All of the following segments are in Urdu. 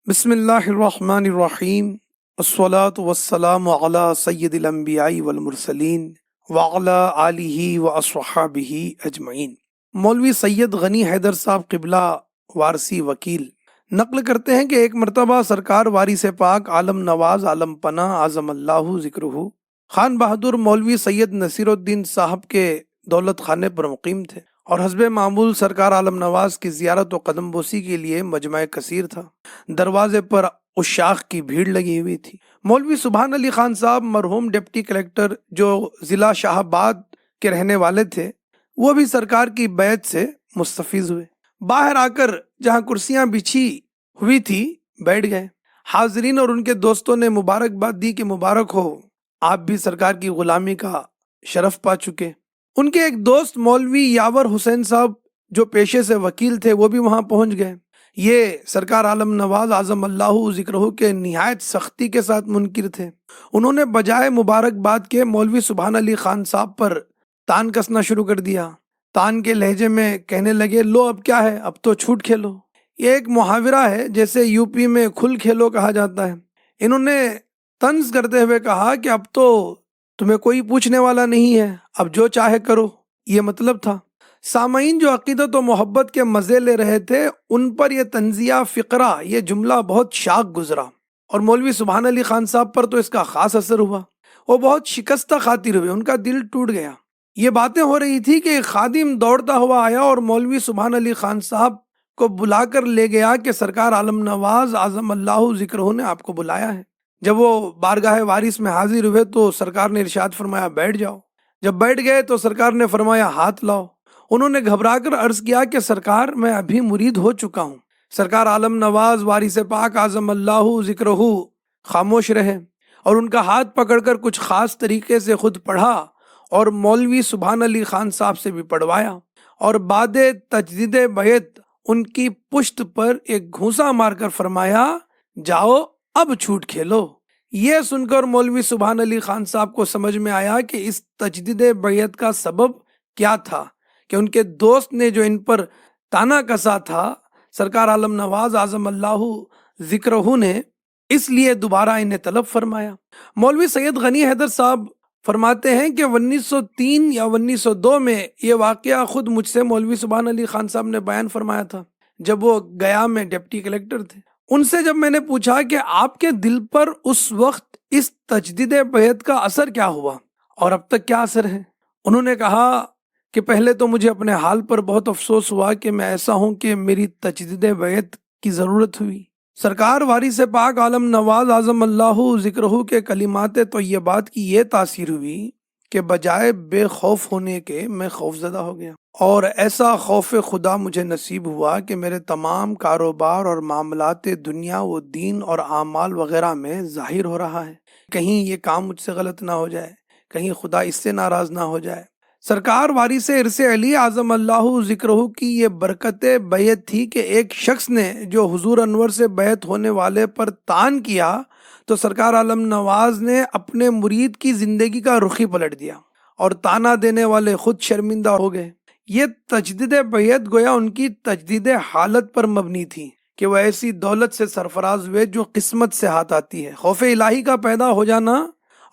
بسم اللہ الرحمن الرحیم والصلاة والسلام علی سید الانبیاء والمرسلین وعلی آلہ واصحابہ اجمعین۔ مولوی سید غنی حیدر صاحب قبلہ وارسی وکیل نقل کرتے ہیں کہ ایک مرتبہ سرکار وارث پاک عالم نواز عالم پناہ اعظم اللہ ذکرہ خان بہادر مولوی سید نصیر الدین صاحب کے دولت خانے پر مقیم تھے اور حسب معمول سرکار عالم نواز کی زیارت و قدم بوسی کے لیے مجمع کثیر تھا۔ دروازے پر عشاق کی بھیڑ لگی ہوئی تھی۔ مولوی سبحان علی خان صاحب مرحوم ڈپٹی کلیکٹر جو ضلع شاہ آباد کے رہنے والے تھے، وہ بھی سرکار کی بیعت سے مستفیض ہوئے۔ باہر آ کر جہاں کرسیاں بچھی ہوئی تھی بیٹھ گئے۔ حاضرین اور ان کے دوستوں نے مبارکباد دی کہ مبارک ہو، آپ بھی سرکار کی غلامی کا شرف پا چکے۔ ان کے ایک دوست مولوی یاور حسین صاحب جو پیشے سے وکیل تھے وہ بھی وہاں پہنچ گئے۔ یہ سرکار عالم نواز اعظم اللہ ذکرہ کے نہایت سختی کے ساتھ منکر تھے۔ انہوں نے بجائے مبارکباد کے مولوی سبحان علی خان صاحب پر تان کسنا شروع کر دیا۔ تان کے لہجے میں کہنے لگے، لو اب کیا ہے، اب تو چھوٹ کھیلو۔ یہ ایک محاورہ ہے جیسے یو پی میں کھل کھیلو کہا جاتا ہے۔ انہوں نے طنز کرتے ہوئے کہا کہ اب تو تمہیں کوئی پوچھنے والا نہیں ہے، اب جو چاہے کرو، یہ مطلب تھا۔ سامعین جو عقیدت و محبت کے مزے لے رہے تھے ان پر یہ طنزیہ فقرہ، یہ جملہ بہت شاق گزرا، اور مولوی سبحان علی خان صاحب پر تو اس کا خاص اثر ہوا۔ وہ بہت شکستہ خاطر ہوئے، ان کا دل ٹوٹ گیا۔ یہ باتیں ہو رہی تھی کہ ایک خادم دوڑتا ہوا آیا اور مولوی سبحان علی خان صاحب کو بلا کر لے گیا کہ سرکار عالم نواز اعظم اللہ ذکرہ نے آپ کو بلایا ہے۔ جب وہ بارگاہ وارث میں حاضر ہوئے تو سرکار نے ارشاد فرمایا بیٹھ جاؤ۔ جب بیٹھ گئے تو سرکار نے فرمایا ہاتھ لاؤ۔ انہوں نے گھبرا کر عرض کیا کہ سرکار میں ابھی مرید ہو چکا ہوں۔ سرکار عالم نواز وارث پاک اعظم اللہ ذکرہ خاموش رہے اور ان کا ہاتھ پکڑ کر کچھ خاص طریقے سے خود پڑھا اور مولوی سبحان علی خان صاحب سے بھی پڑھوایا، اور بعد تجدید بیعت ان کی پشت پر ایک گھونسا مار کر فرمایا جاؤ اب چھوٹ کھیلو۔ یہ سن کر مولوی سبحان علی خان صاحب کو سمجھ میں آیا کہ اس تجدید بیعت کا سبب کیا تھا، کہ ان کے دوست نے جو ان پر تانا کسا تھا سرکار عالم نواز اعظم اللہ ذکرہ نے، اس لیے دوبارہ انہیں طلب فرمایا۔ مولوی سید غنی حیدر صاحب فرماتے ہیں کہ 1903 یا 1902 میں یہ واقعہ خود مجھ سے مولوی سبحان علی خان صاحب نے بیان فرمایا تھا جب وہ گیا میں ڈپٹی کلیکٹر تھے۔ ان سے جب میں نے پوچھا کہ آپ کے دل پر اس وقت اس تجدید بیعت کا اثر کیا ہوا اور اب تک کیا اثر ہے، انہوں نے کہا کہ پہلے تو مجھے اپنے حال پر بہت افسوس ہوا کہ میں ایسا ہوں کہ میری تجدید بیعت کی ضرورت ہوئی۔ سرکار وارث پاک عالم نواز اعظم اللہ ذکرہ کے کلمات طیبات کی یہ تاثیر ہوئی کہ بجائے بے خوف ہونے کے میں خوف زدہ ہو گیا، اور ایسا خوف خدا مجھے نصیب ہوا کہ میرے تمام کاروبار اور معاملات دنیا و دین اور اعمال وغیرہ میں ظاہر ہو رہا ہے۔ کہیں یہ کام مجھ سے غلط نہ ہو جائے، کہیں خدا اس سے ناراض نہ ہو جائے۔ سرکار وارث ارث علی اعظم اللہ ذکرہ کی یہ برکت بیعت تھی کہ ایک شخص نے جو حضور انور سے بیعت ہونے والے پر تان کیا تو سرکار عالم نواز نے اپنے مرید کی زندگی کا رخ ہی پلٹ دیا، اور تانا دینے والے خود شرمندہ ہو گئے۔ یہ تجدید بیعت گویا ان کی تجدید حالت پر مبنی تھی کہ وہ ایسی دولت سے سرفراز ہوئے جو قسمت سے ہاتھ آتی ہے۔ خوف الہی کا پیدا ہو جانا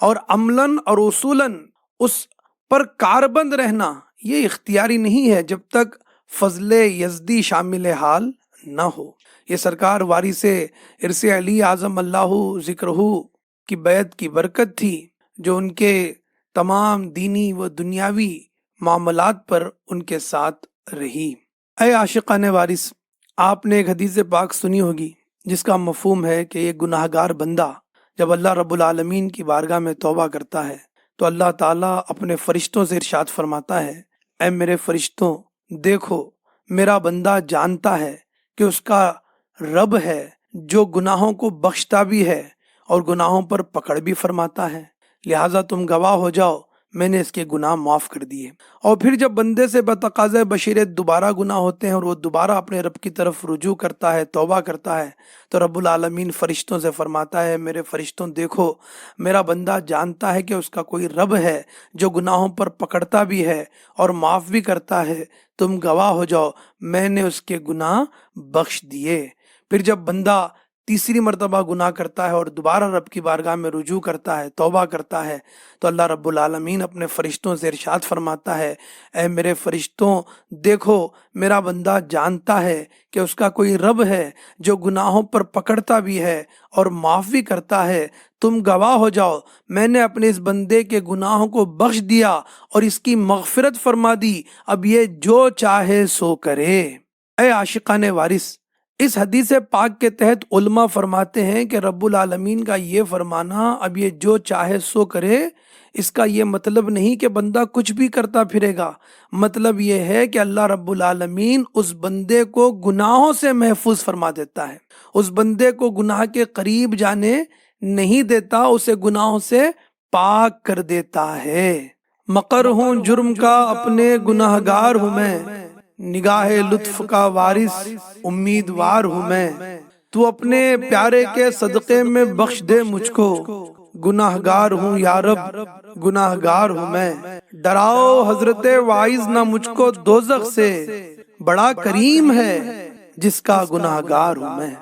اور عملاً اور اصولاً اس پر کاربند رہنا یہ اختیاری نہیں ہے جب تک فضل یزدی شامل حال نہ ہو۔ یہ سرکار وارث ارث علی اعظم اللہ ذکرہ کی بیعت کی برکت تھی جو ان کے تمام دینی و دنیاوی معاملات پر ان کے ساتھ رہی۔ اے عاشقان وارث، آپ نے ایک حدیث پاک سنی ہوگی جس کا مفہوم ہے کہ یہ گناہ گار بندہ جب اللہ رب العالمین کی بارگاہ میں توبہ کرتا ہے تو اللہ تعالیٰ اپنے فرشتوں سے ارشاد فرماتا ہے، اے میرے فرشتوں دیکھو میرا بندہ جانتا ہے کہ اس کا رب ہے جو گناہوں کو بخشتا بھی ہے اور گناہوں پر پکڑ بھی فرماتا ہے، لہٰذا تم گواہ ہو جاؤ میں نے اس کے گناہ معاف کر دیے۔ اور پھر جب بندے سے بتقاضۂ بشیرت دوبارہ گناہ ہوتے ہیں اور وہ دوبارہ اپنے رب کی طرف رجوع کرتا ہے، توبہ کرتا ہے، تو رب العالمین فرشتوں سے فرماتا ہے، میرے فرشتوں دیکھو میرا بندہ جانتا ہے کہ اس کا کوئی رب ہے جو گناہوں پر پکڑتا بھی ہے اور معاف بھی کرتا ہے، تم گواہ ہو جاؤ میں نے اس کے گناہ بخش دیے۔ پھر جب بندہ تیسری مرتبہ گناہ کرتا ہے اور دوبارہ رب کی بارگاہ میں رجوع کرتا ہے، توبہ کرتا ہے، تو اللہ رب العالمین اپنے فرشتوں سے ارشاد فرماتا ہے، اے میرے فرشتوں، دیکھو میرا بندہ جانتا ہے کہ اس کا کوئی رب ہے جو گناہوں پر پکڑتا بھی ہے اور معاف بھی کرتا ہے، تم گواہ ہو جاؤ، میں نے اپنے اس بندے کے گناہوں کو بخش دیا اور اس کی مغفرت فرما دی، اب یہ جو چاہے سو کرے۔ اے عاشقان وارث، اس حدیث پاک کے تحت علماء فرماتے ہیں کہ رب العالمین کا یہ فرمانا اب یہ جو چاہے سو کرے، اس کا یہ مطلب نہیں کہ بندہ کچھ بھی کرتا پھرے گا، مطلب یہ ہے کہ اللہ رب العالمین اس بندے کو گناہوں سے محفوظ فرما دیتا ہے، اس بندے کو گناہ کے قریب جانے نہیں دیتا، اسے گناہوں سے پاک کر دیتا ہے۔ مقر ہوں جرم کا اپنے گناہگار ہوں میں، نگاہ لطف کا وارث امیدوار ہوں میں، تو اپنے پیارے کے صدقے میں بخش دے مجھ کو، گناہگار ہوں یا رب گناہگار ہوں میں، ڈراؤ حضرت واعظ نہ مجھ کو دوزخ سے، بڑا کریم ہے جس کا گناہگار ہوں میں۔